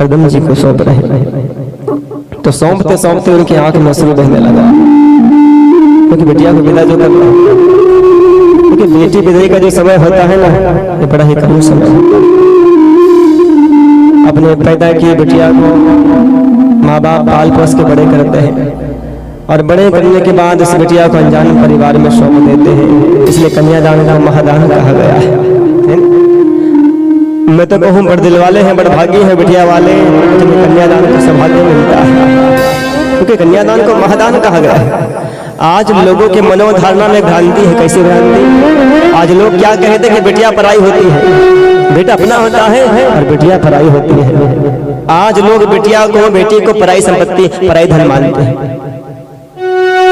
कदम जी को सौंप रहे। तो सौंपते सौंपते उनकी आंख में आंसू बहने लगा, क्योंकि बिटिया को विदा जो करना, क्योंकि बेटी विदाई का जो समय होता है ना, ये बड़ा ही कम समय होता है। अपने पैदा की बिटिया को माँ बाप पाल पोस के बड़े करते हैं, और बड़े करने के बाद उस बिटिया को अनजान परिवार में सौंप देते हैं। इसलिए कन्यादान का महादान कहा गया है। मैं तो कहूँ बड़ दिल वाले हैं, बड़ भागी हैं बिटिया वाले जिन्हें कन्यादान का सौभाग्य मिलता है, क्योंकि कन्यादान को महादान कहा गया है। आज लोगों के मनोधारणा में भ्रांति है। कैसी भ्रांति? आज लोग क्या कहते हैं कि बिटिया पराई होती है, बेटा अपना होता है और बिटिया पराई होती है। आज लोग बिटिया को, बेटी को पराई संपत्ति, पराई धन मानते हैं।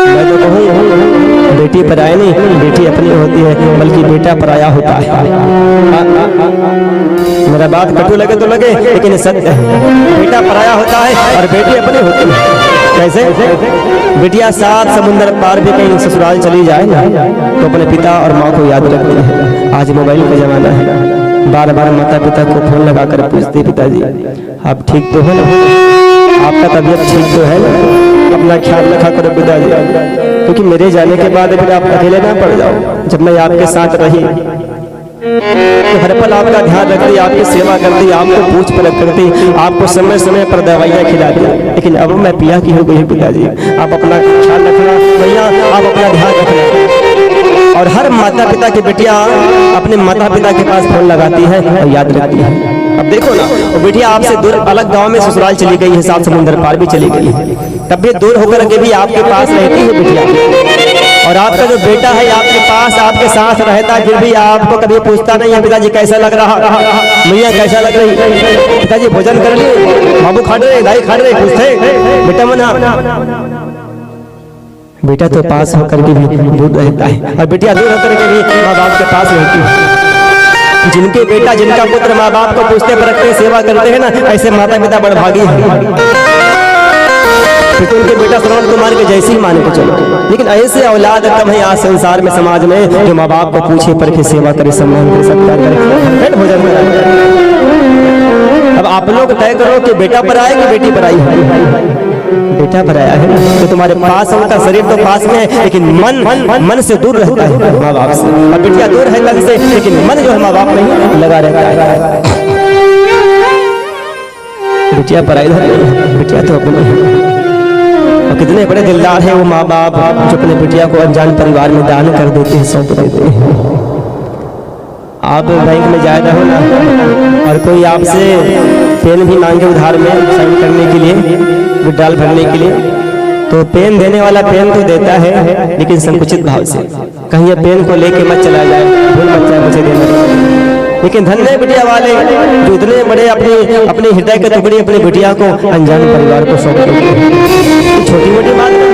मैं तो कहूँ बेटी पराया नहीं, बेटी अपनी होती है, बल्कि बेटा पराया होता है। मेरा बात कटु लगे तो लगे, लेकिन सत्य है। बेटा पराया होता है और बेटी अपनी होती है। कैसे? बेटिया 7 समुंदर पार भी कहीं ससुराल चली जाए ना, तो अपने पिता और माँ को याद रखती है। आज मोबाइल का जमाना है, बार बार माता पिता को फोन लगाकर पूछते, पिताजी आप ठीक तो हो ना, आपका तबीयत ठीक तो है ना, अपना ख्याल रखा करो पिताजी, क्योंकि मेरे जाने के बाद फिर आप अकेले ना पड़ जाओ। जब मैं आपके साथ रही तो हर पल आपका ध्यान रखती, आपकी सेवा करती, आपको पूछ परख करती, आपको समय समय पर दवाइयाँ खिलाती। लेकिन अब मैं पिया की हो गई पिताजी, आप अपना ख्याल रखना, भैया आप अपना ध्यान रखना। और हर माता पिता की बेटियां अपने माता पिता के पास फोन लगाती है और याद रखती है। अब देखो ना, वो बेटिया आपसे दूर अलग गांव में ससुराल चली गई है, 7 समुंदर पार भी चली गई है, तब भी दूर होकर के भी आपके पास रहती है बेटिया। और आपका जो बेटा है आपके पास, आपके साथ रहता है, फिर भी आपको कभी पूछता नहीं है पिताजी कैसा लग रहा, मैया कैसा लग रही, पिताजी भोजन कर लिए, बाबू खा रहे, दाई खा रहे, पूछते बेटा मना। बेटा तो पास होकर के भी दूर रहता है, और बेटिया दूर होकर के भी माँ बाप के पास रहती है। जिनके बेटा, जिनका पुत्र माँ बाप को पूछते परखते सेवा करते हैं ना, ऐसे माता पिता बड़ भागी हैं। फिर उनके बेटा श्रवण कुमार के जैसे ही माने को चलो, लेकिन ऐसे औलाद कम है आज संसार में, समाज में, जो माँ बाप को पूछे परखे सेवा करे, सम्मान करे, सत्कार करे, भोजन करे। अब आप लोग तय करो कि बेटा पर आए कि बेटी पर आई है। बेटा पर आया है तो तुम्हारे पास उनका शरीर तो पास में है, लेकिन मन से दूर रहता है माँ बाप से, और बेटिया दूर है तन से, लेकिन मन जो है माँ बाप नहीं लगा रहता है। बेटिया पर आई है, बेटिया तो अपनी है। और कितने बड़े दिलदार हैं वो माँ बाप जो अपने बिटिया को अनजान परिवार में दान कर देते हैं, सौंप देते हैं। आप बैंक में जाए रहो ना, और कोई आपसे पेन भी मांगे उधार में साइन करने के लिए, विड्रॉल भरने के लिए, तो पेन देने वाला पेन तो देता है, लेकिन संकुचित भाव से, कहीं ये पेन को लेके मत चला जाए, भूल मत जाए मुझे देना। लेकिन धन्य बिटिया वाले जो इतने बड़े अपने हृदय के टुकड़े अपनी बिटिया को अनजान परिवार को सौंप देते हैं। छोटी मोटी बात नहीं।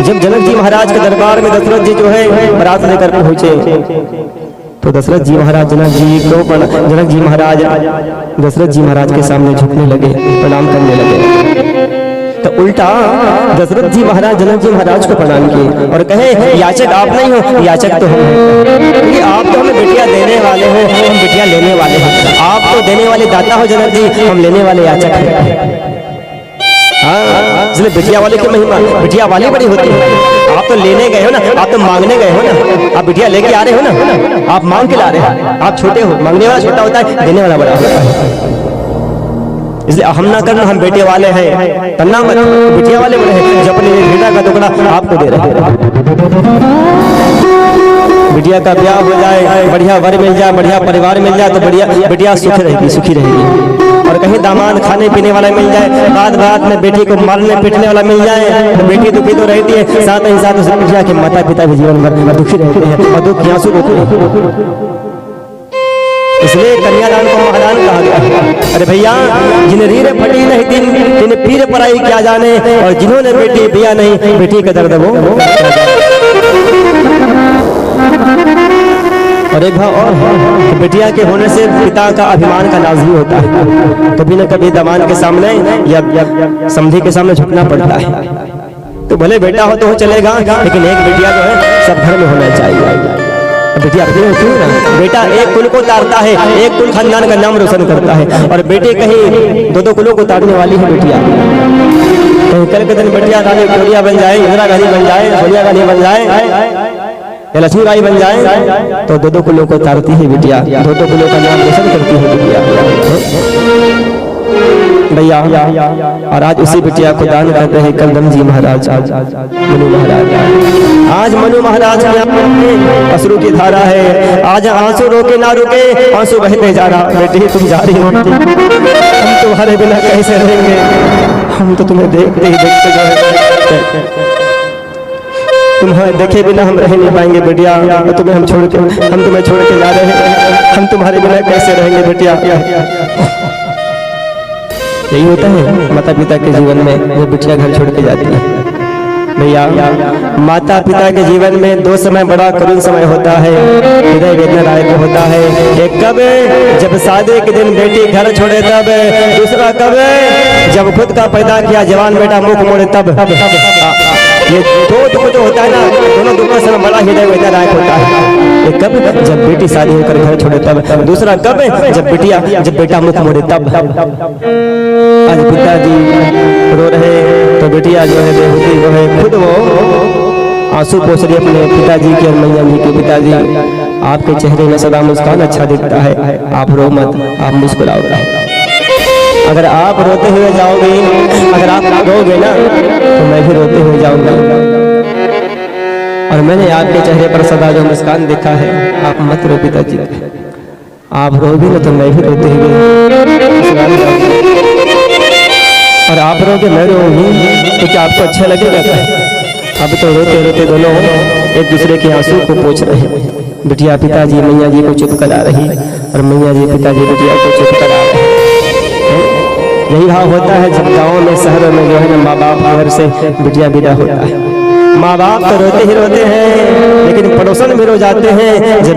जब जनक जी महाराज के दरबार में दशरथ जी जो है बारात लेकर पहुंचे, तो दशरथ जी महाराज जनक जी महाराज के सामने झुकने लगे, प्रणाम करने लगे। तो उल्टा दशरथ जी महाराज जनक जी महाराज को प्रणाम किए और कहे, याचक आप नहीं हो, याचक तो हम हैं, क्योंकि आप तो हमें बिटिया देने वाले हो, हम बिटिया लेने वाले हैं। आप तो देने वाले दाता हो जनक जी, हम लेने वाले याचक हैं। हाँ, इसलिए बिटिया वाले की महिमा, बिटिया वाली बड़ी होती है। आप तो लेने गए हो ना, आप तो मांगने गए हो ना, आप बिटिया लेके आ रहे हो ना, आप मांग के ला रहे हो। आप छोटे हो, मांगने वाला छोटा होता है, देने वाला बड़ा होता है। इसलिए हम ना करना, हम बेटे वाले हैं, तन्ना मत, बिटिया वाले बड़े हैं, जो अपने बेटा का टुकड़ा आपको दे रहे हैं। बिटिया का ब्याह हो जाए, बढ़िया वर मिल जाए, बढ़िया परिवार मिल जाए, तो बढ़िया बिटिया सुखी रहेगी। और कहीं दामाद खाने पीने वाला मिल जाए, बात में बेटी को मारने पीटने वाला मिल जाए, तो बेटी दुखी तो रहती है, साथ ही साथ उस बिटिया के माता पिता भी जीवन भर दुखी रहते हैं, और दुख आंसू रोते हैं। इसलिए कन्यादान को महादान कहा गया। अरे भैया, जिन्हें रीढ़ फटी नहीं जिन्हें पीर पराई क्या जाने, और जिन्होंने बेटी पिया नहीं, बेटी का दर्द वो। और एक भाव और है कि बेटिया के होने से पिता का अभिमान का नाज भी होता है। कभी न कभी दामाद के सामने या समधी के सामने झुकना पड़ता है। तो भले बेटा हो तो हो चलेगा, लेकिन एक बेटिया जो है सब घर में होना चाहिए। बिटिया अपनी होती है ना, बेटा एक कुल को तारता है, एक कुल खानदान का नाम रोशन करता है, और बेटे कहीं दो दो कुलों को तारने वाली है बिटिया। कहीं कल के दिन बिटिया रानी विक्टोरिया बन जाए, इंदिरा गांधी बन जाए, सोनिया गांधी बन जाए या लक्ष्मीबाई बन जाए, तो दो दो कुलों को तारती है बिटिया, दो दो कुलों का नाम रोशन करती है बिटिया भैया। और आज उसी बिटिया को दान करते हैं कलदम जी महाराज, मनु महाराज। आज मनु महाराज के अश्रु की धारा है, आज आंसू रोके ना रुके, आंसू बहते जा रहा। बेटी तुम जा रही हो, हम तुम्हारे बिना कैसे रहेंगे, हम तो तुम्हें देखते ही देखते गए, तुम्हें देखे बिना हम रह नहीं पाएंगे बेटिया, हम तुम्हें छोड़ के जा रहे हैं, हम तुम्हारे बिना कैसे रहेंगे बेटिया। यही होता है माता पिता के जीवन में, वो बिटिया घर छोड़ के जाती है भैया। माता पिता के जीवन में दो समय बड़ा करुण समय होता है, हृदय वेदनादायक होता है। एक कब जब शादी के दिन बेटी घर छोड़े तब, दूसरा कब जब खुद का पैदा किया जवान बेटा मुख मोड़े तब। ये दो दुख जो होता है ना, दोनों दुखों से बड़ा हृदय वेदनादायक होता है। एक कब जब बेटी शादी होकर घर छोड़े तब, दूसरा कब जब बेटा मुख मोड़े तब। आज पिताजी रो रहे तो बेटिया जो है बेहूदी जो है खुद वो आंसू पोंछ रही अपने पिताजी के और मैया जी के। पिताजी आपके चेहरे में सदा मुस्कान अच्छा दिखता है, आप रो मत, आप मुस्कुराओ। अगर आप रोते हुए जाओगे, अगर आप रोगे ना तो मैं भी रोते हुए जाऊंगा। और मैंने आपके चेहरे पर सदा जो मुस्कान देखा है, आप मत रो पिताजी, आप रोगे ना तो मैं भी रोते हुए, और आप रोगे मैं रोऊंगी तो क्या आपको अच्छा लगेगा? अब तो रोते रोते दोनों एक दूसरे के आंसू को पोंछ रहे। बिटिया पिताजी मैया जी को चुप करा रही, और मैया जी पिताजी बिटिया को चुप करा रहे। यही भाव होता है जब गाँव में शहरों में जो है ना माँ बाप घर से बिटिया विदा होता है। माँ बाप तो रोते ही रोते हैं, लेकिन पड़ोसन भी रो जाते हैं जब